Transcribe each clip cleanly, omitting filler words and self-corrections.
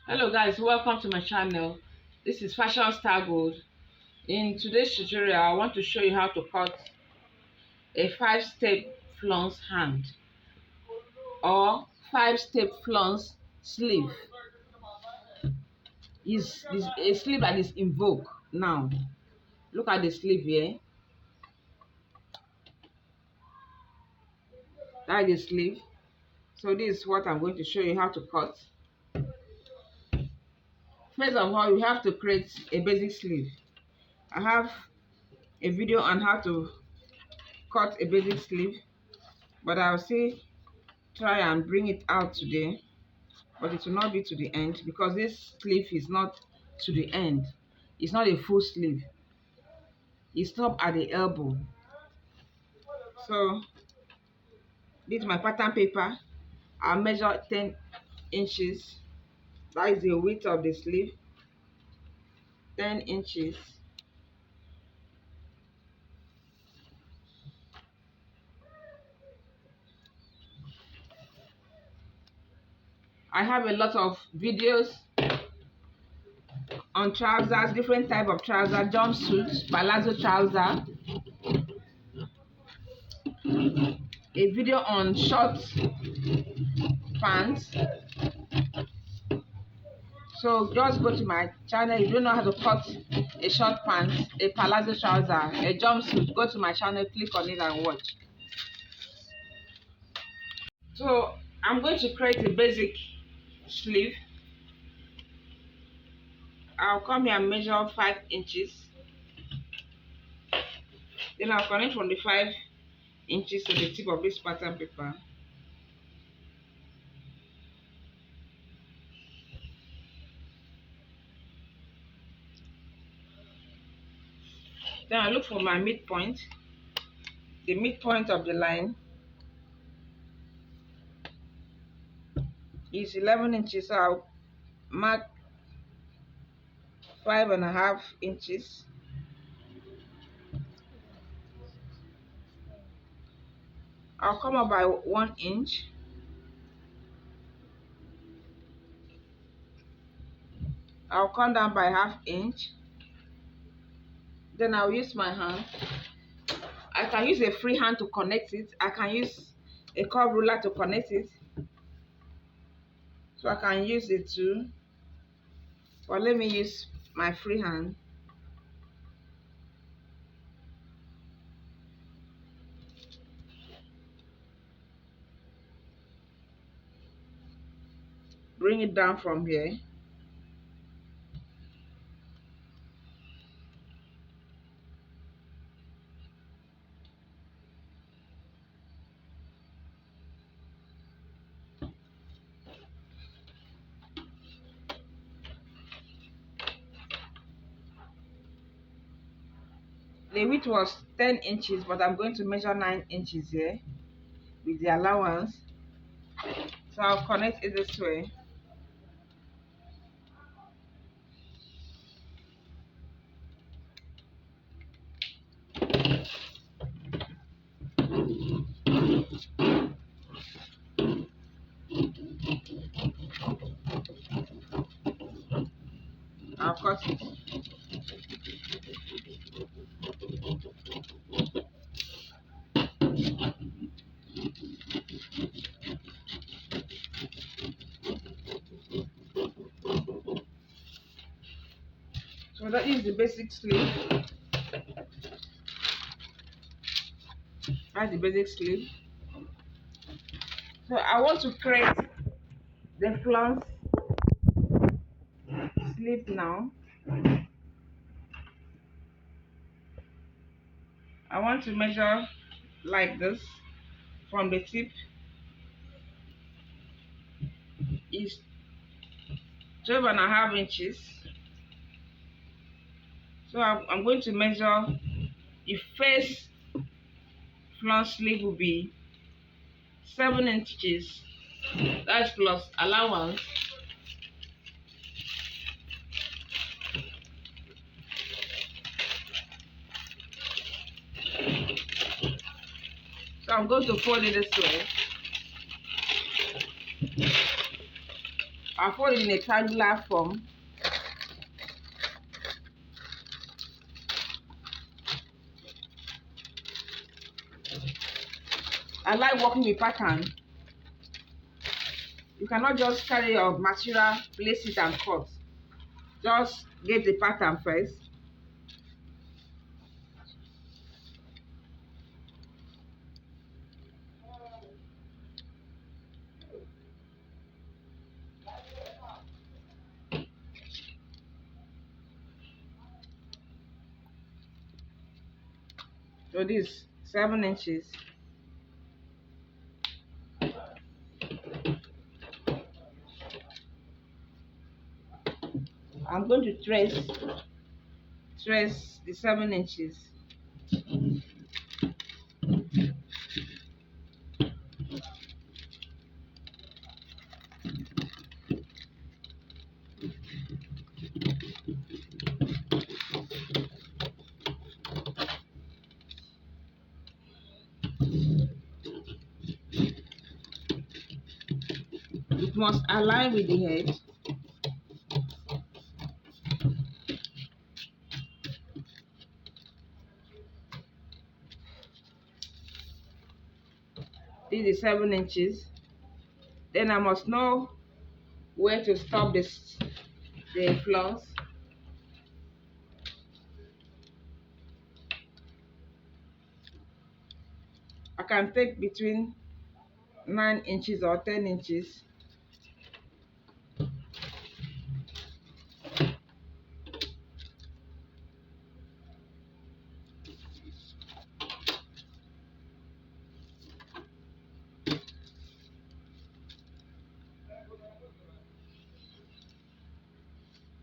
Hello guys, welcome to my channel. This is Fashion Star Gold. In today's tutorial, I want to show you how to cut a 5-step flounce hand or 5-step flounce sleeve. Is a sleeve that is in vogue now. Look at the sleeve here. That is the sleeve. So this is what I'm going to show you how to cut. First of all, you have to create a basic sleeve. I have a video on how to cut a basic sleeve, but I'll see try and bring it out today, but it will not be to the end because this sleeve is not to the end. It's not a full sleeve. It stops at the elbow. So this is my pattern paper. I'll measure 10 inches. That is the width of the sleeve. 10 inches. I have a lot of videos on trousers, different type of trouser, jumpsuits, palazzo trouser, a video on short pants. So just go to my channel. If you don't know how to cut a short pants, a palazzo trouser, a jumpsuit, go to my channel, click on it and watch. So I'm going to create a basic sleeve. I'll come here and measure 5 inches. Then I'll connect from the 5 inches to the tip of this pattern paper. Then I look for my midpoint. The midpoint of the line is 11 inches, so I'll mark 5.5 inches. I'll come up by 1 inch. I'll come down by ½ inch. Then I'll use my hand. I can use a free hand to connect it. I can use a curve ruler to connect it. So I can use it too. But let me use my free hand. Bring it down from here. The width was 10 inches, but I'm going to measure 9 inches here with the allowance. So I'll connect it this way. I'll cut it. So that is the basic sleeve. That's the basic sleeve. So I want to create the flounce sleeve now. I want to measure like this from the tip. Is 12.5 inches. So I'm going to measure the first flounce sleeve will be 7 inches. That's plus allowance. So I'm going to fold it this way. I'll fold it in a triangular form. I like working with pattern. You cannot just carry your material, place it and cut. Just get the pattern first. So this 7 inches. I'm going to trace the 7 inches. It must align with the head. This is 7 inches. Then I must know where to stop the flounce. I can take between 9 inches or 10 inches.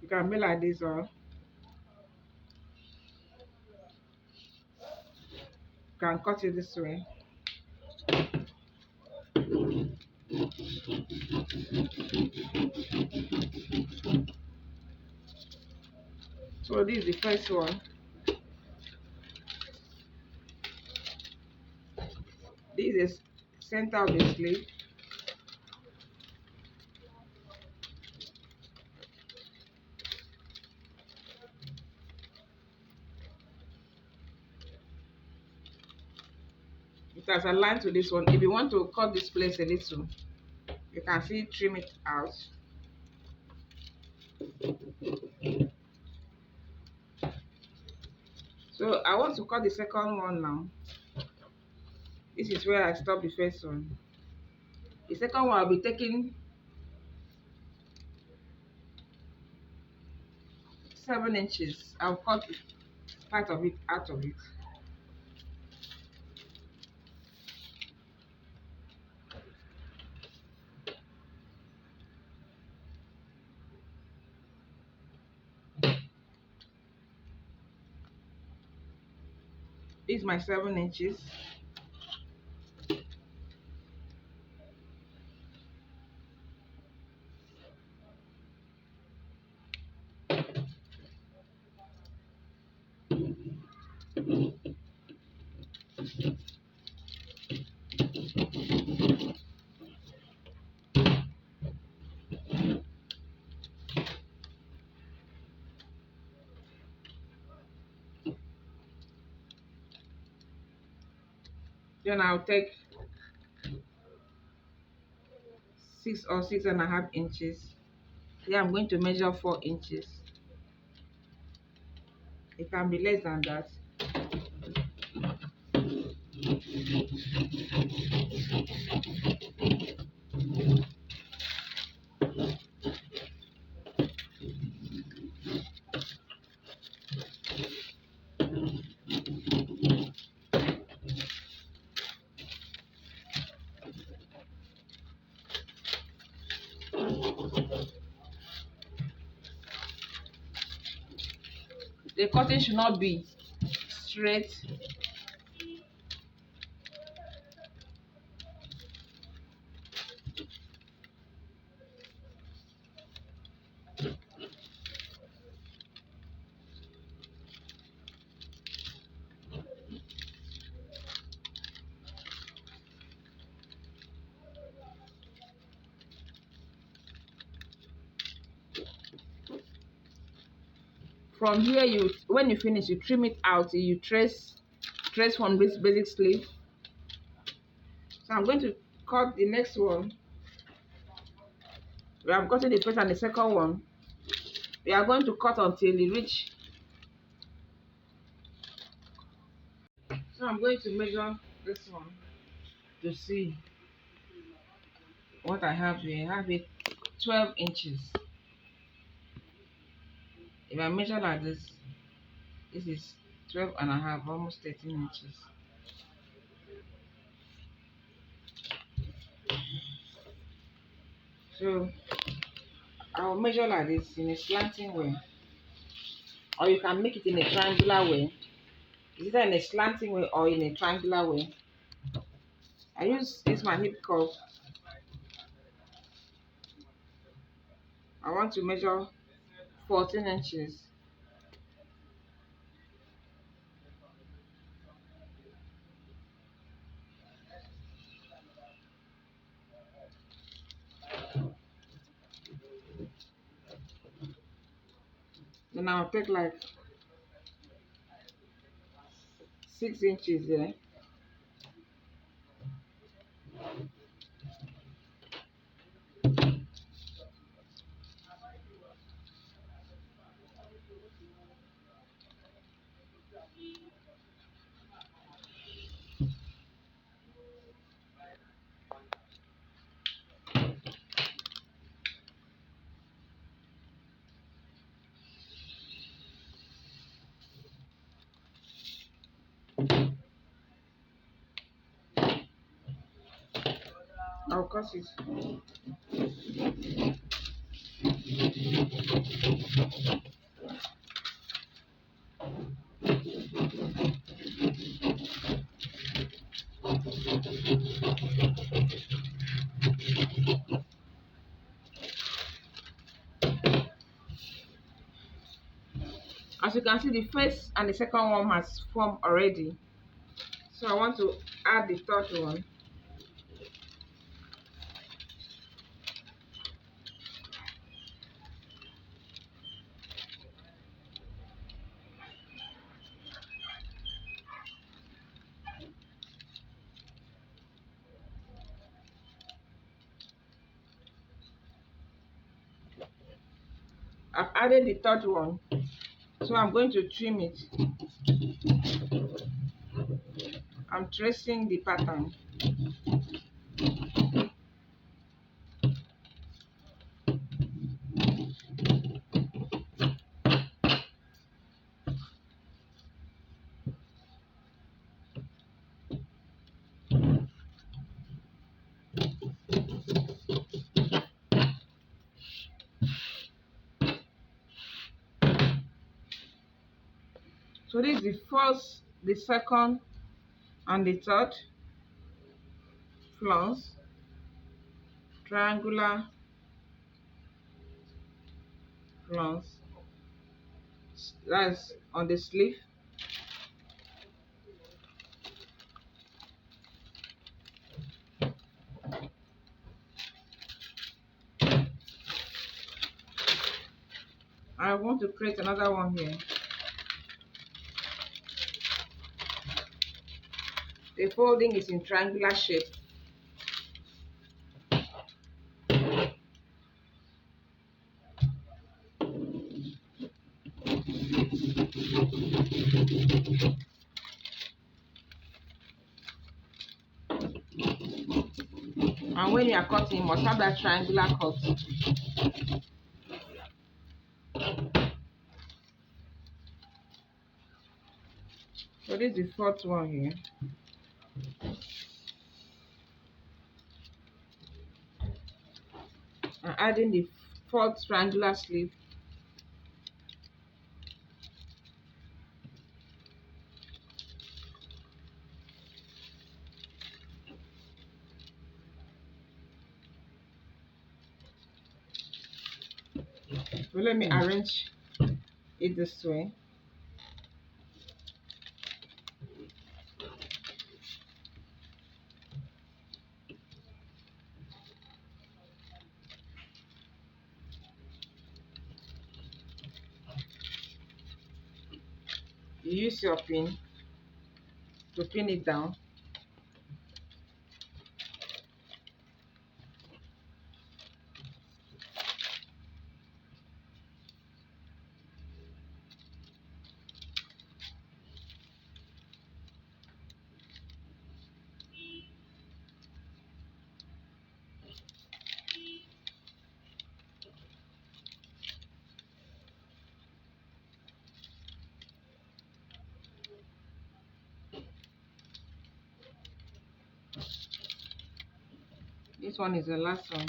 You can be like this, or you can cut it this way. So this is the first one. This is center of the sleeve. It has aligned to this one. If you want to cut this place a little, you can see trim it out. So I want to cut the second one now. This is where I stopped the first one. The second one I'll be taking 7 inches. I'll cut part of it out of it. This is my 7 inches. Then I'll take 6 or 6.5 inches. Here I'm going to measure 4 inches. It can be less than that. The cutting should not be straight. From here, you when you finish, you trim it out. You trace from this basic sleeve. So I'm going to cut the next one. We have gotten the first and the second one. We are going to cut until we reach. So I'm going to measure this one to see what I have here. I have it 12 inches. If I measure like this, this is 12 and a half, almost 13 inches. So I'll measure like this in a slanting way, or you can make it in a triangular way. It's either in a slanting way or in a triangular way. I use this my hip cuff. I want to measure 14 inches. Then I'll take like 6 inches there. I'll cut it. As you can see, the first and the second one has formed already. So I want to add the third one. I've added the third one. So I'm going to trim it. I'm tracing the pattern. So this is the first, the second, and the third flounce. Triangular flounce. That's on the sleeve. I want to create another one here. The folding is in triangular shape. And when you are cutting, you must have that triangular cut. So this is the fourth one here. I'm adding the fourth triangular sleeve. So let me arrange it this way. you use your pin to pin it down. This one is the last one.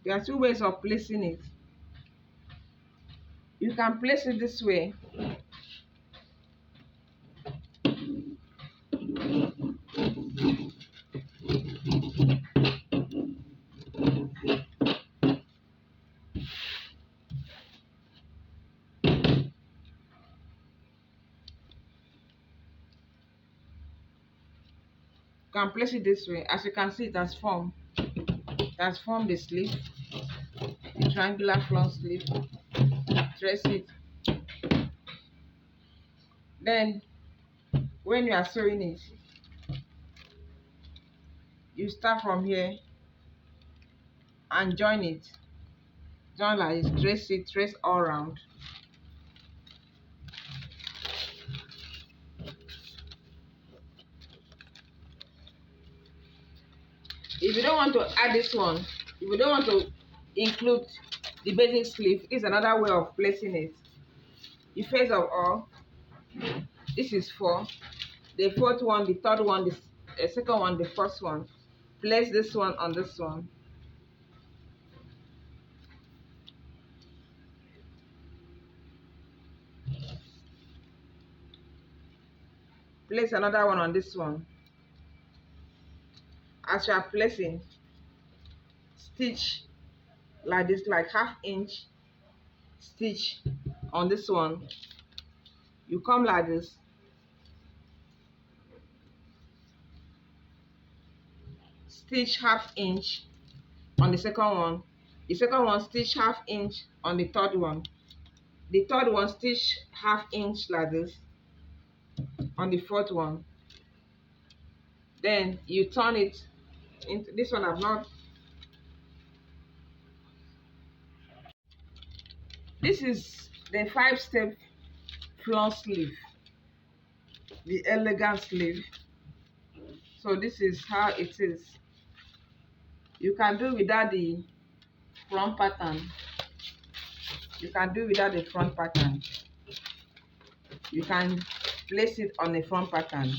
There are two ways of placing it. You can place it this way. You can place it this way. As you can see, it has formed. It has formed the sleeve, the triangular flounce sleeve. Trace it. Then, when you are sewing it, you start from here and join it. Join like this. Trace it. Trace all around. If you don't want to add this one, if you don't want to include the basic sleeve, this is another way of placing it. The first of all, this is 4. The fourth one, the third one, the second one, the first one. Place this one on this one. Place another one on this one. As you are placing, stitch like this, like 1/2 inch stitch on this one. You come like this, stitch 1/2 inch on the second one. The second one, stitch 1/2 inch on the third one. The third one, stitch 1/2 inch like this on the fourth one. Then you turn it into this one. I've not. This is the 5-step flounce sleeve, the elegant sleeve. So this is how it is. You can do without the front pattern. You can do without the front pattern. You can place it on the front pattern.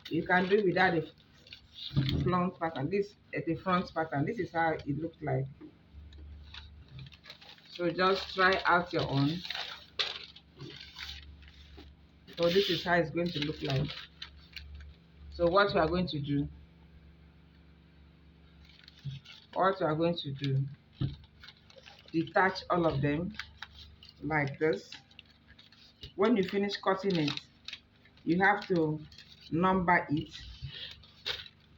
You can do without the front pattern. This is the front pattern. This is how it looks like. So just try out your own. So this is how it's going to look like. So what we are going to do, detach all of them like this. When you finish cutting it, you have to number it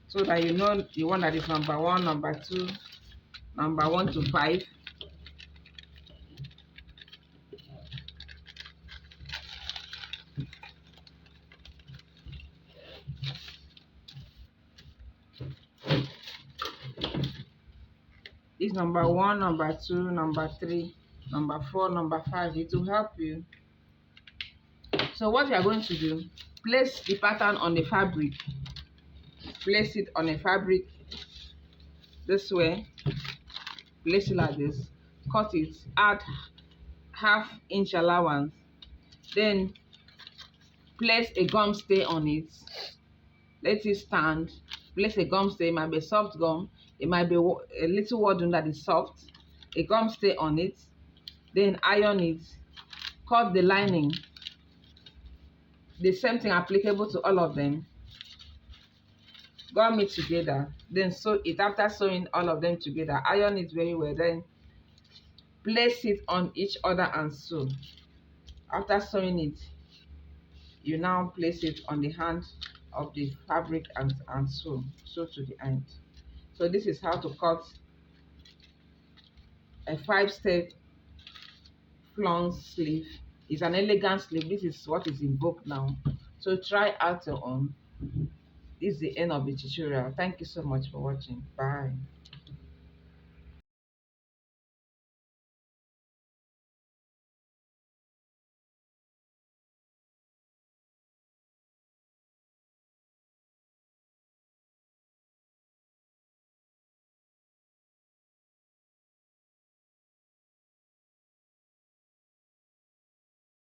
so that you know the one that is number 1, number 2, number 1 to 5. This number 1, number 2, number 3, number 4, number 5. It will help you. So what you are going to do, place the pattern on the fabric. Place it on the fabric this way. Place it like this. Cut it. Add 1/2 inch allowance. Then place a gum stay on it. Let it stand. Place a gum stay. It might be soft gum. It might be a little wooden that is soft. A gum stay on it. Then iron it. Cut the lining. The same thing applicable to all of them. gum it together, then sew it. After sewing all of them together, iron it very well, then place it on each other and sew. After sewing it, you now place it on the hand of the fabric and sew to the end. So this is how to cut a 5-step flounce sleeve. It's an elegant sleeve. This is what is in vogue now. So try out your own. This is the end of the tutorial. Thank you so much for watching. Bye.